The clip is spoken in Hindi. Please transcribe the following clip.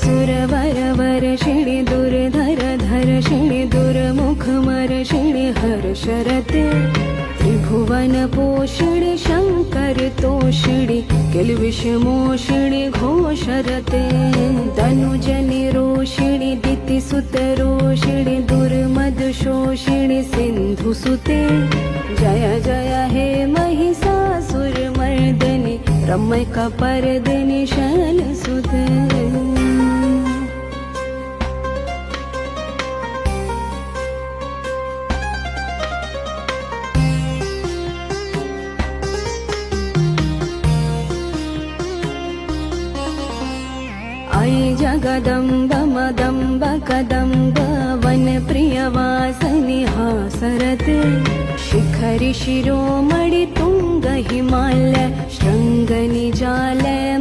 सुरवर वर्षिणि दुर्धर धर्षिणि दुर्मुख मर्षिणि हर्षरते त्रिभुवन पोषिणि शंकर तोषिणि किल्बिषमोषिणि घोषरते तनुजनि रोषिणि दितिसुतरोषिणि दुर्मदशोषिणि सिन्धुसुते जय जय हे महिषासुरमर्दिनि रम्यकपर्दिनि शैलसुते आई जगदम्ब मदम्ब कदम्ब वनप्रियवासिनि हासरते शिखरि शिरोमणि तुंग हिमालय शृंग निजालय